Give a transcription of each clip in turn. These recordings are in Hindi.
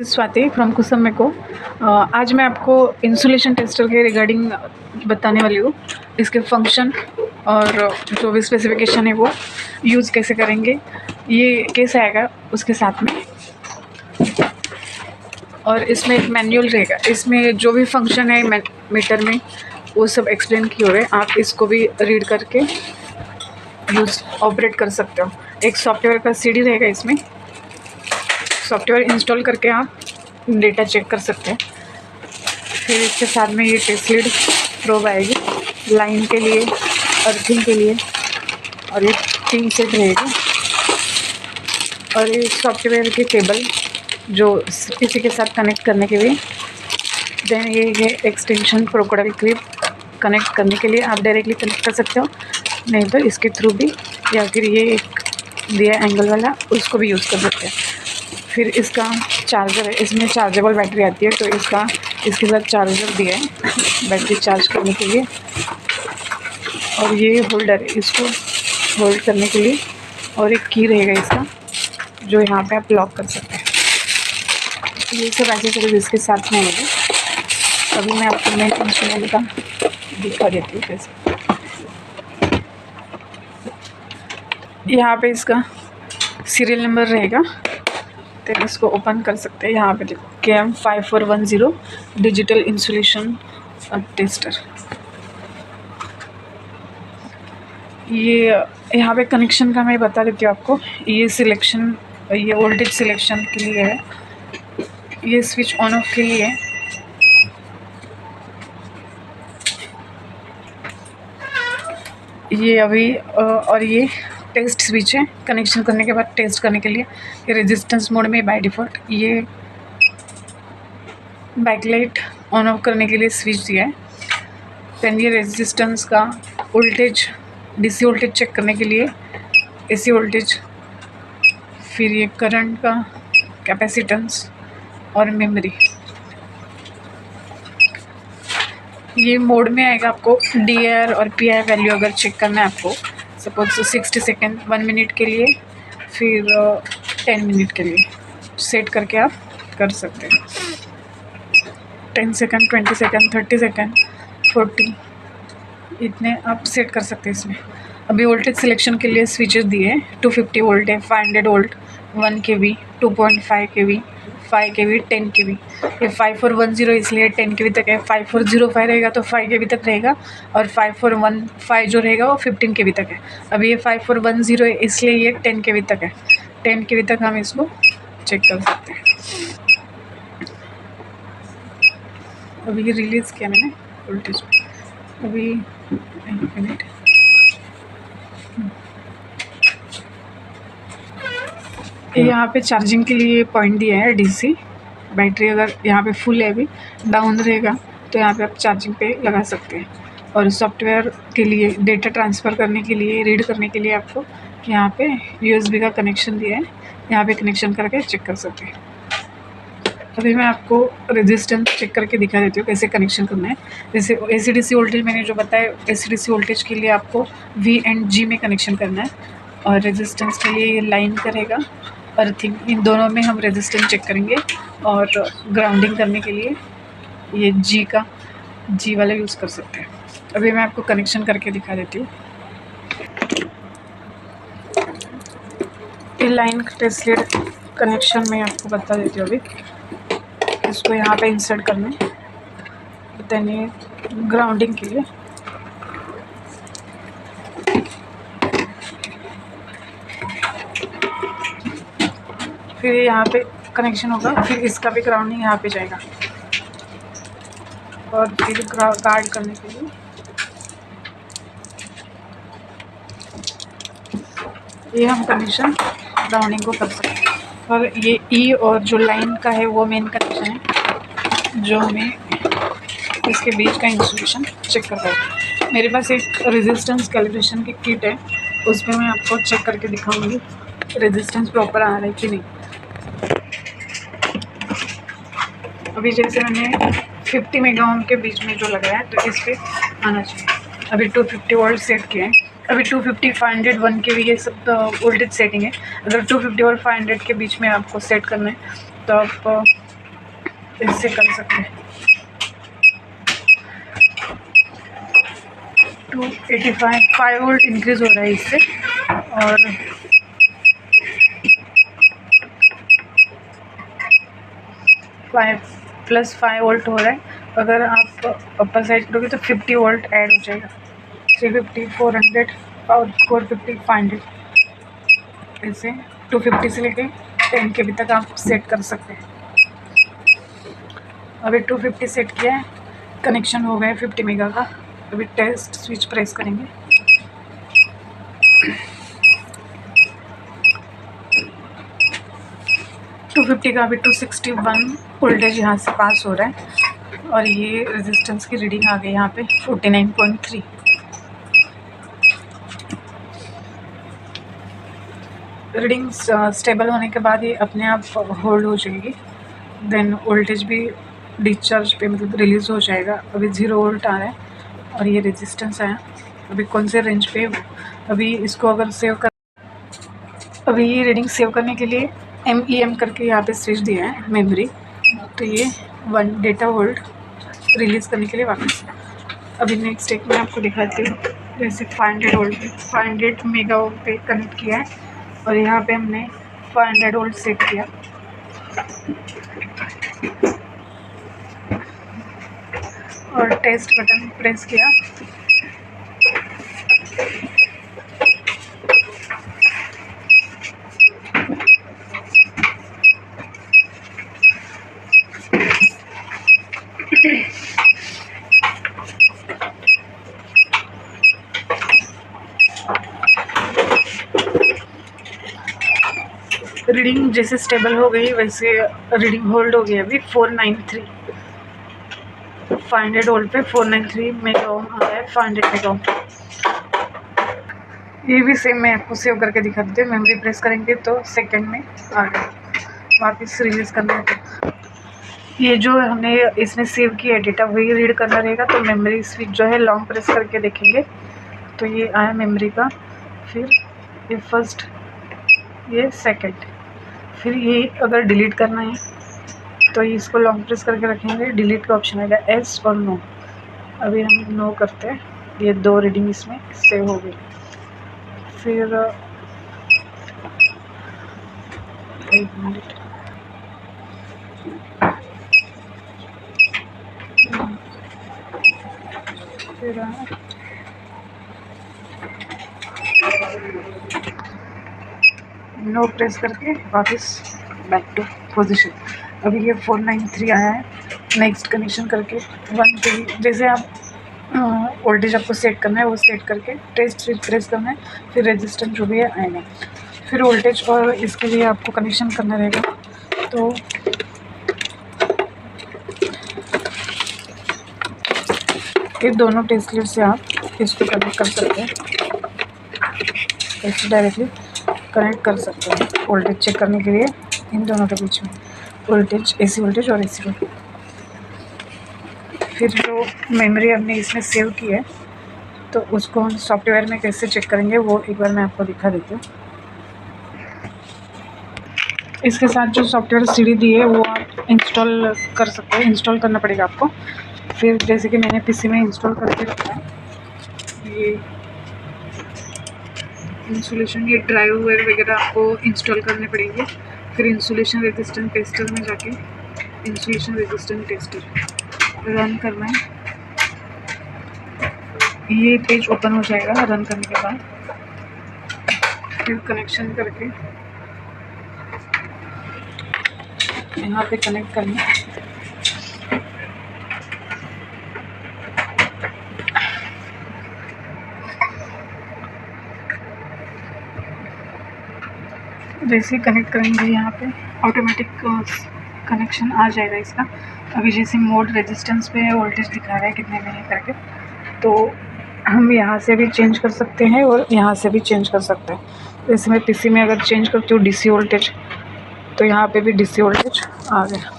स्वाति फ्रॉम कुसुम को। आज मैं आपको इंसुलेशन टेस्टर के रिगार्डिंग बताने वाली हूँ। इसके फंक्शन और जो भी स्पेसिफिकेशन है वो यूज़ कैसे करेंगे, ये कैसे आएगा उसके साथ में। और इसमें एक मैनुअल रहेगा, इसमें जो भी फंक्शन है मीटर में वो सब एक्सप्लेन किए हुए, आप इसको भी रीड करके यूज़ ऑपरेट कर सकते हो। एक सॉफ्टवेयर का सीडी रहेगा, इसमें सॉफ्टवेयर इंस्टॉल करके आप डेटा चेक कर सकते हैं। फिर इसके साथ में ये टेस्ट लीड प्रोब आएगी लाइन के लिए, अर्थिंग के लिए, और ये 3 सेट रहेगी। और ये सॉफ्टवेयर के केबल जो इसी के साथ कनेक्ट करने के लिए। देन ये है एक्सटेंशन क्रोकोडाइल क्लिप, कनेक्ट करने के लिए आप डायरेक्टली कनेक्ट कर सकते हो, नहीं तो इसके थ्रू भी, या फिर ये एक दिया एंगल वाला उसको भी यूज़ कर सकते हैं। फिर इसका चार्जर है, इसमें चार्जेबल बैटरी आती है, तो इसके साथ चार्जर दिया है बैटरी चार्ज करने के लिए। और ये होल्डर है, इसको होल्ड करने के लिए, और एक की रहेगा इसका जो यहाँ पे आप लॉक कर सकते हैं। ये सब एक्सेसरीज इसके साथ में होगी। अभी मैं आपको मेन इंस्ट्रूमेंट का दिखा देती हूँ कैसे। यहाँ पे इसका सीरियल नंबर रहेगा, तो इसको ओपन कर सकते हैं। यहाँ पे देखो KM5410 डिजिटल इंसुलेशन टेस्टर। ये यहाँ पे कनेक्शन का मैं बता देती हूँ आपको। ये सिलेक्शन, ये वोल्टेज सिलेक्शन के लिए है, ये स्विच ऑन ऑफ के लिए है। ये अभी और ये टेस्ट स्विच है, कनेक्शन करने के बाद टेस्ट करने के लिए। ये रेजिस्टेंस मोड में बाय डिफ़ॉल्ट, ये बैकलाइट ऑन ऑफ करने के लिए स्विच दिया है। देन ये रेजिस्टेंस का वोल्टेज, डीसी वोल्टेज चेक करने के लिए, एसी वोल्टेज। फिर ये करंट का कैपेसिटेंस और मेमोरी। ये मोड में आएगा आपको DAR और PI वैल्यू अगर चेक करना है आपको, सपोज 60 सेकेंड, 1 मिनट के लिए, फिर 10 मिनट के लिए सेट करके आप कर सकते हैं। 10 सेकेंड, 20 सेकेंड, 30 सेकेंड, 40, इतने आप सेट कर सकते हैं इसमें। अभी वोल्टेज सिलेक्शन के लिए स्विचेस दिए हैं। 250 वोल्ट है, 500 volt, 1 kV, 2.5 kV, 5 kV, 10 kV। ये 5410 इसलिए 10 kV तक है। 5405 रहेगा तो 5 kV तक रहेगा, और 5415 जो रहेगा वो 15 kV तक है। अभी ये 5410 है इसलिए ये 10 kV तक है। 10 kV तक हम इसको चेक कर सकते हैं। अभी ये रिलीज़ किया मैंने वोल्टेज। अभी एक मिनट, यहाँ पे चार्जिंग के लिए पॉइंट दिया है DC। बैटरी अगर यहाँ पे फुल है, अभी डाउन रहेगा तो यहाँ पे आप चार्जिंग पे लगा सकते हैं। और सॉफ्टवेयर के लिए, डेटा ट्रांसफ़र करने के लिए, रीड करने के लिए आपको यहाँ पे USB का कनेक्शन दिया है, यहाँ पे कनेक्शन करके चेक कर सकते हैं। अभी मैं आपको रेजिस्टेंस चेक करके दिखा देती हूँ कैसे कनेक्शन करना है। जैसे AC/DC वोल्टेज मैंने जो बताया, AC/DC वोल्टेज के लिए आपको V एंड G में कनेक्शन करना है, और रेजिस्टेंस के लिए ये लाइन करेगा, अर्थिंग, इन दोनों में हम रेजिस्टेंस चेक करेंगे। और ग्राउंडिंग करने के लिए ये G वाला यूज़ कर सकते हैं। अभी मैं आपको कनेक्शन करके दिखा देती हूँ। ये लाइन टेस्ट लीड कनेक्शन मैं आपको बता देती हूँ। अभी इसको यहाँ पे इंसर्ट करना है, देन ये ग्राउंडिंग के लिए। फिर यहाँ पे कनेक्शन होगा, फिर इसका भी ग्राउंडिंग यहाँ पे जाएगा। और फिर गार्ड करने के लिए ये हम कनेक्शन ग्राउंडिंग को कर सकते हैं। और ये E और जो लाइन का है वो मेन कनेक्शन है, जो हमें इसके बीच का इंसुलेशन चेक कर रहा है। मेरे पास एक रेजिस्टेंस कैलिब्रेशन की किट है, उसमें मैं आपको चेक करके दिखाऊंगी रेजिस्टेंस प्रॉपर आ रहा है कि नहीं। अभी जैसे मैंने 50 मेगा ओम के बीच में जो लगाया है, तो इस पर आना चाहिए। अभी 250 वोल्ट सेट किया है। अभी 250, 500, 1 kV ये सब वोल्टेज सेटिंग है। अगर 250 और 500 के बीच में आपको सेट करना है तो आप इससे कर सकते हैं। 285 5 वोल्ट इंक्रीज़ हो रहा है इससे, और 5 वोल्ट हो रहा है। अगर आप अपर साइड करोगे तो 50 वोल्ट ऐड हो जाएगा। 350 400 और 450 500 ऐसे 250 से लेके 10 KB तक आप सेट कर सकते हैं। अभी 250 सेट किया है, कनेक्शन हो गया है 50 मेगा का। अभी टेस्ट स्विच प्रेस करेंगे। टू 250 का अभी 261 वोल्टेज यहाँ से पास हो रहा है, और ये रेजिस्टेंस की रीडिंग आ गई यहाँ पे 49.3। रीडिंग स्टेबल होने के बाद ये अपने आप होल्ड हो जाएगी। देन वोल्टेज भी डिस्चार्ज पे मतलब रिलीज़ हो जाएगा। अभी 0 वोल्ट आ रहा है, और ये रेजिस्टेंस आया। अभी कौन से रेंज पे, अभी इसको अगर सेव कर, अभी ये रीडिंग सेव करने के लिए MEM करके यहाँ पे स्विच दिया है मेमोरी, तो ये 1 डेटा वोल्ट रिलीज़ करने के लिए वापस। अभी नेक्स्ट एक मैं आपको दिखाती हूँ। जैसे 500 वोल्ट पे 500 मेगा पे कनेक्ट किया है, और यहाँ पे हमने 500 वोल्ट सेट किया, और टेस्ट बटन प्रेस किया। रीडिंग जैसे स्टेबल हो गई वैसे रीडिंग होल्ड हो गई। अभी 493 500 वोल्ट पे 493 मेगा ओम आ रहा है, 500 मेगा ओम। ये भी सेम मैं आपको सेव करके दिखा देती हूँ। मेमोरी प्रेस करेंगे तो सेकंड में आ गया, वापस रिलीज़ करना है तो ये जो हमने इसमें सेव किया डेटा वही रीड करना रहेगा। तो मेमोरी स्विच जो है लॉन्ग प्रेस करके देखेंगे तो ये आया मेमोरी का, फिर ये फर्स्ट, ये सेकंड, फिर ये अगर डिलीट करना है तो इसको लॉन्ग प्रेस करके रखेंगे, डिलीट का ऑप्शन आएगा एस और नो। अभी हम नो करते हैं, ये 2 रीडिंग इसमें सेव हो गई। फिर 1 मिनट, फिर नो प्रेस करके वापस बैक टू पोजीशन। अभी ये 493 आया है। नेक्स्ट कनेक्शन करके 1 KB, जैसे आप वोल्टेज आपको सेट करना है वो सेट करके टेस्ट स्विच प्रेस करना है, फिर रेजिस्टेंस जो भी है आएगा। फिर वोल्टेज और इसके लिए आपको कनेक्शन करना रहेगा। तो ये दोनों टेस्ट लीड से आप इसको कनेक्ट कर सकते हैं, इसको डायरेक्टली कनेक्ट कर सकते हैं वोल्टेज चेक करने के लिए। इन दोनों के बीच में वोल्टेज, AC वोल्टेज और AC वोल्टेज। फिर जो मेमोरी हमने इसमें सेव की है तो उसको हम सॉफ्टवेयर में कैसे चेक करेंगे वो एक बार मैं आपको दिखा देती हूँ। इसके साथ जो सॉफ्टवेयर CD दी है वो आप इंस्टॉल कर सकते हैं, इंस्टॉल करना पड़ेगा आपको। फिर जैसे कि मैंने PC में इंस्टॉल करके रखा है, ये इंस्टॉलेशन, ये ड्राइवर वगैरह आपको इंस्टॉल करने पड़ेंगे। फिर इंस्टॉलेशन रेजिस्टेंस टेस्टर में जाके इंस्टॉलेशन रेजिस्टेंस टेस्टर रन करना है। ये पेज ओपन हो जाएगा रन करने के बाद। फिर कनेक्शन करके यहाँ पे कनेक्ट करना है। जैसे कनेक्ट करेंगे यहाँ पे ऑटोमेटिक कनेक्शन आ जाएगा इसका। अभी जैसे मोड रेजिस्टेंस पे वोल्टेज दिखा रहा है कितने में है करके, तो हम यहाँ से भी चेंज कर सकते हैं और यहाँ से भी चेंज कर सकते हैं। जैसे मैं PC में अगर चेंज करती हूँ DC वोल्टेज, तो यहाँ पे भी DC वोल्टेज आ गया।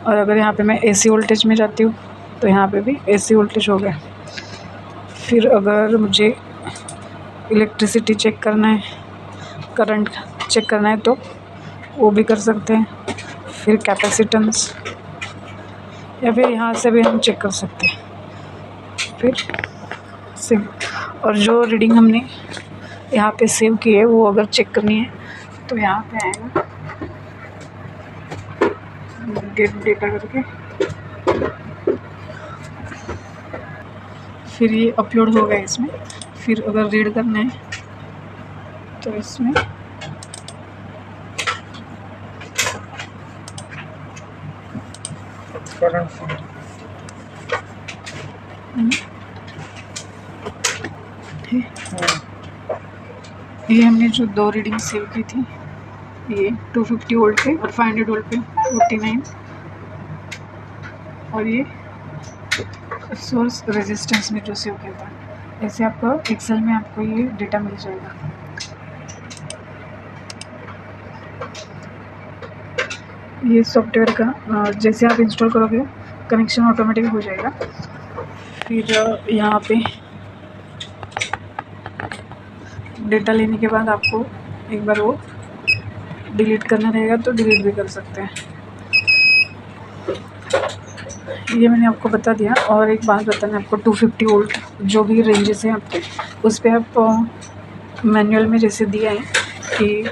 और अगर यहाँ पे मैं AC वोल्टेज में जाती हूँ तो यहाँ पे भी AC वोल्टेज हो गया। फिर अगर मुझे इलेक्ट्रिसिटी चेक करना है, करंट चेक करना है तो वो भी कर सकते हैं। फिर कैपेसिटेंस या फिर यहाँ से भी हम चेक कर सकते हैं। फिर सेव, और जो रीडिंग हमने यहाँ पे सेव की है वो अगर चेक करनी है तो यहाँ पे आएगा गेट डेटा करके, फिर ये अपलोड होगा इसमें। फिर अगर रीड करना है तो इसमें ये हमने जो 2 रीडिंग सेव की थी, ये 250 वोल्ट पे और 500 वोल्ट पे 49, और ये सोर्स रेजिस्टेंस में जो सेव किया था। ऐसे आपको एक्सेल में आपको ये डेटा मिल जाएगा। ये सॉफ्टवेयर का जैसे आप इंस्टॉल करोगे कनेक्शन ऑटोमेटिक हो जाएगा। फिर यहाँ पे डेटा लेने के बाद आपको एक बार वो डिलीट करना रहेगा तो डिलीट भी कर सकते हैं। ये मैंने आपको बता दिया। और एक बात बताना आपको, 250 वोल्ट जो भी रेंजेस हैं आपके, उस पर आप मैनुअल में जैसे दिया है कि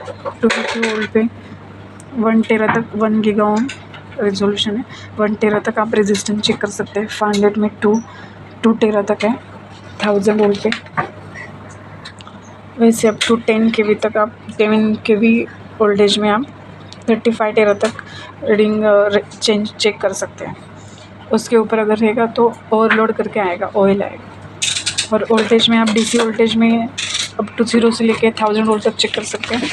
250 वोल्ट पे 1 टेरा तक 1 गीगा ओम रेजोल्यूशन है, 1 टेरा तक आप रेजिस्टेंस चेक कर सकते हैं। 500 में 2 टेरा तक है 1000 वोल्ट पे। वैसे अप टू 10 kV तक आप 10 kV वोल्टेज में आप 35 टेरा तक रीडिंग चेक कर सकते हैं। उसके ऊपर अगर रहेगा तो ओवरलोड करके आएगा, ऑयल आएगा। और वोल्टेज में आप डीसी वोल्टेज में अप टू 0 से लेके 1000 वोल्ट तक चेक कर सकते हैं।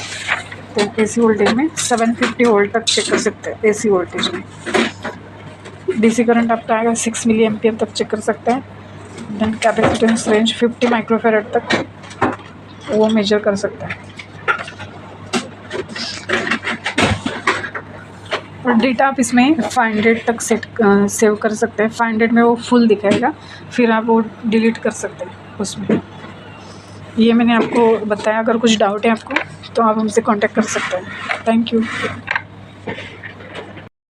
तो एसी वोल्टेज में 750 वोल्ट तक चेक कर सकते हैं। एसी वोल्टेज में डीसी करंट आपका आएगा 6 मिली एम्पियर तक चेक कर सकते हैं। देन कैपेसिटेंस रेंज 50 माइक्रोफेरेड तक वो मेजर कर सकते हैं। और डेटा आप इसमें 500 तक सेव कर सकते हैं। 500 में वो फुल दिखाएगा, फिर आप वो डिलीट कर सकते हैं उसमें। ये मैंने आपको बताया। अगर कुछ डाउट है आपको तो आप हमसे कांटेक्ट कर सकते हैं। Thank you.